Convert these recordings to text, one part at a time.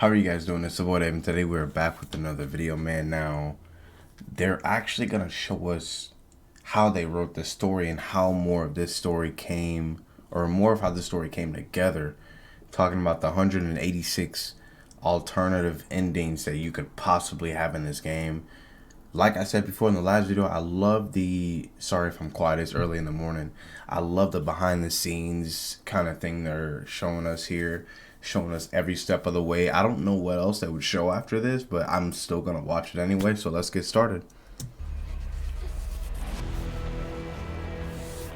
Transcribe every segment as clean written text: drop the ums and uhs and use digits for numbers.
How are you guys doing? It's about and today we're back with another video, man. Now, they're actually gonna show us how they wrote the story and how more of this story came, or more of how this story came together. Talking about the 186 alternative endings that you could possibly have in this game. Like I said before in the last video, I love sorry if I'm quiet, it's early in the morning. I love the behind the scenes kind of thing they're showing us here, showing us every step of the way. I don't know what else they would show after this, but I'm still gonna watch it anyway, so let's get started.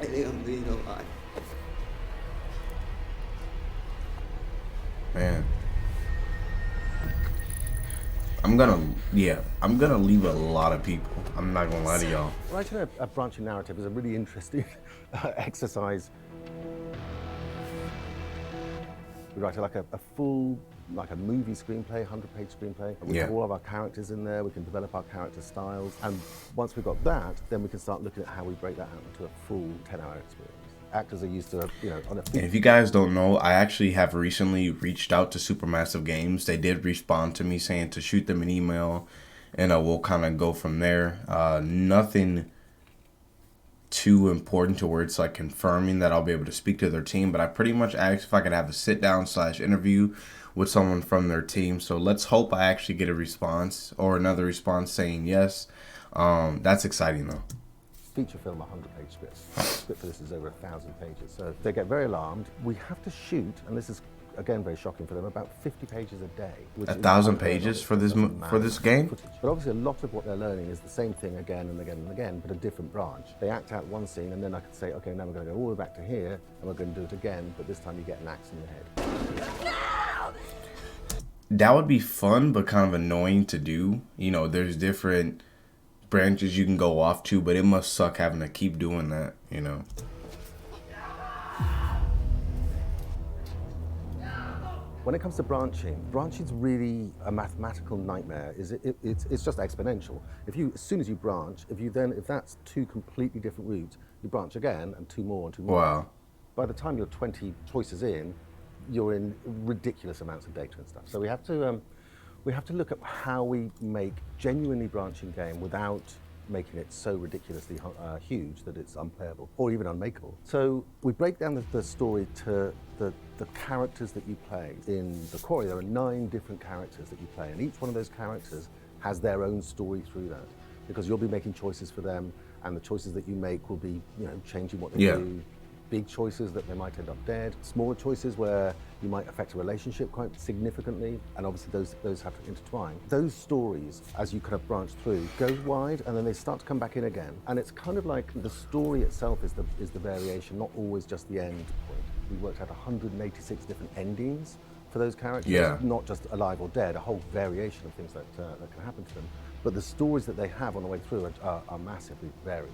I am being alive. Man. I'm gonna leave a lot of people. I'm not gonna lie to y'all. Writing a branching narrative is a really interesting exercise. We write like a full, like a movie screenplay, 100-page screenplay. We have all of our characters in there, we can develop our character styles. And once we've got that, then we can start looking at how we break that out into a full 10-hour experience. Actors are used to, on a And if you guys don't know, I actually have recently reached out to Supermassive Games. They did respond to me saying to shoot them an email, and we'll kind of go from there. Nothing too important to where it's like confirming that I'll be able to speak to their team, but I pretty much asked if I could have a sit-down/interview with someone from their team. So let's hope I actually get a response or another response saying yes. That's exciting though. Feature film 100-page script. The script for this is over 1,000 pages. So they get very alarmed. We have to shoot, and this is again very shocking for them, about 50 pages a day. 1,000 pages for this game? Footage. But obviously a lot of what they're learning is the same thing again and again and again, but a different branch. They act out one scene, and then I can say, okay, now we're going to go all the way back to here, and we're going to do it again, but this time you get an axe in the head. That would be fun, but kind of annoying to do. There's different branches you can go off to, but it must suck having to keep doing that, When it comes to branching's really a mathematical nightmare. It's just exponential. As soon as you branch, if that's two completely different routes, you branch again and two more and two more. Wow. By the time you're 20 choices in, you're in ridiculous amounts of data and stuff. So we have to look at how we make genuinely branching game without making it so ridiculously huge that it's unplayable or even unmakeable. So we break down the story to the characters that you play. In the Quarry, there are 9 different characters that you play, and each one of those characters has their own story through that, because you'll be making choices for them, and the choices that you make will be, changing what they do. Big choices that they might end up dead, smaller choices where you might affect a relationship quite significantly, and obviously those have to intertwine. Those stories, as you kind of branch through, go wide and then they start to come back in again. And it's kind of like the story itself is the variation, not always just the end point. We worked out 186 different endings for those characters, not just alive or dead, a whole variation of things that can happen to them. But the stories that they have on the way through are massively varied.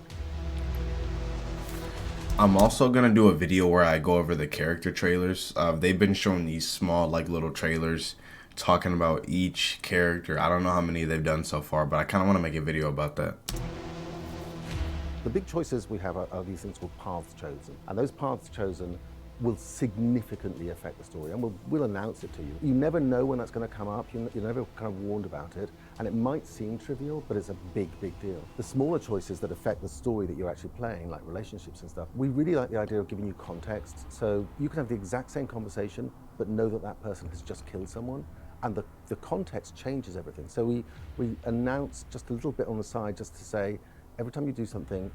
I'm also gonna do a video where I go over the character trailers. They've been showing these small, like, little trailers talking about each character. I don't know how many they've done so far, but I kind of want to make a video about that. The big choices we have are these things called paths chosen, and those paths chosen will significantly affect the story, and we'll announce it to you. You never know when that's going to come up, you're never kind of warned about it, and it might seem trivial, but it's a big, big deal. The smaller choices that affect the story that you're actually playing, like relationships and stuff, we really like the idea of giving you context. So you can have the exact same conversation, but know that that person has just killed someone, and the context changes everything. So we announce just a little bit on the side, just to say, every time you do something,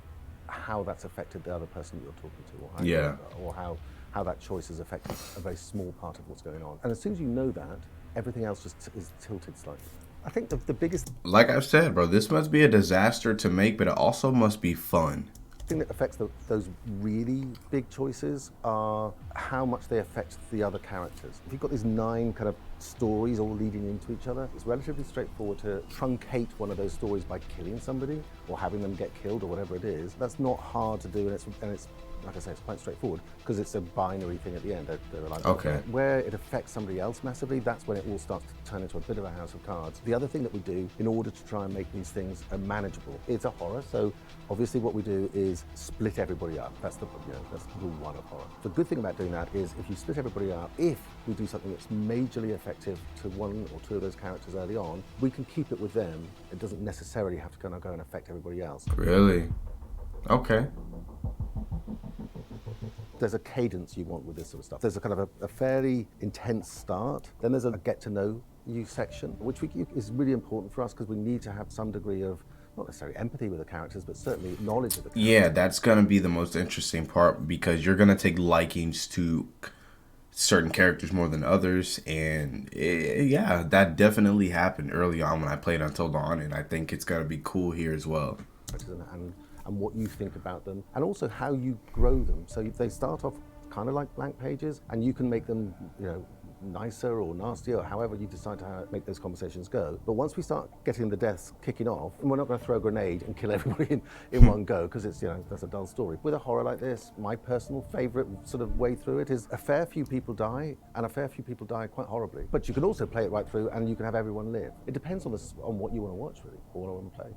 how that's affected the other person that you're talking to, or how that choice has affected a very small part of what's going on. And as soon as you know that, everything else just is tilted slightly. I think the biggest... Like I've said, bro, this must be a disaster to make, but it also must be fun. thing that affects those really big choices are how much they affect the other characters. If you've got these 9 kind of stories all leading into each other, it's relatively straightforward to truncate one of those stories by killing somebody or having them get killed or whatever it is. That's not hard to do, and it's like I say, it's quite straightforward because it's a binary thing at the end. They're like, Okay. where it affects somebody else massively, that's when it all starts to turn into a bit of a house of cards. The other thing that we do in order to try and make these things manageable, it's a horror, so obviously what we do is split everybody up. That's that's rule one of horror. The good thing about doing that is if you split everybody up, if we do something that's majorly effective to one or two of those characters early on, we can keep it with them. It doesn't necessarily have to kind of go and affect everybody else. Really? Okay. There's a cadence you want with this sort of stuff. There's a kind of a fairly intense start. Then there's a get to know you section, which is really important for us because we need to have some degree of, not necessarily empathy with the characters, but certainly knowledge of the characters. Yeah, that's gonna be the most interesting part because you're gonna take likings to certain characters more than others, and yeah, that definitely happened early on when I played Until Dawn, and I think it's gonna be cool here as well. And what you think about them, and also how you grow them. So they start off kind of like blank pages, and you can make them, nicer or nastier, or however you decide to make those conversations go. But once we start getting the deaths kicking off, and we're not going to throw a grenade and kill everybody in one go, because it's, that's a dull story. With a horror like this, my personal favourite sort of way through it is a fair few people die, and a fair few people die quite horribly. But you can also play it right through, and you can have everyone live. It depends on what you want to watch, really, or what I want to play.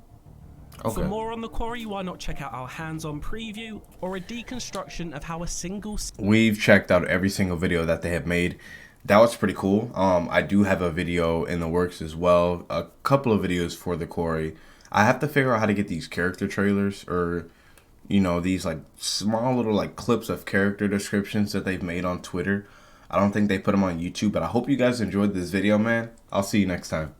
Okay. For more on the Quarry, why not check out our hands-on preview or a deconstruction of how a single... We've checked out every single video that they have made. That was pretty cool. I do have a video in the works as well. A couple of videos for the Quarry. I have to figure out how to get these character trailers or, these like small little like clips of character descriptions that they've made on Twitter. I don't think they put them on YouTube, but I hope you guys enjoyed this video, man. I'll see you next time.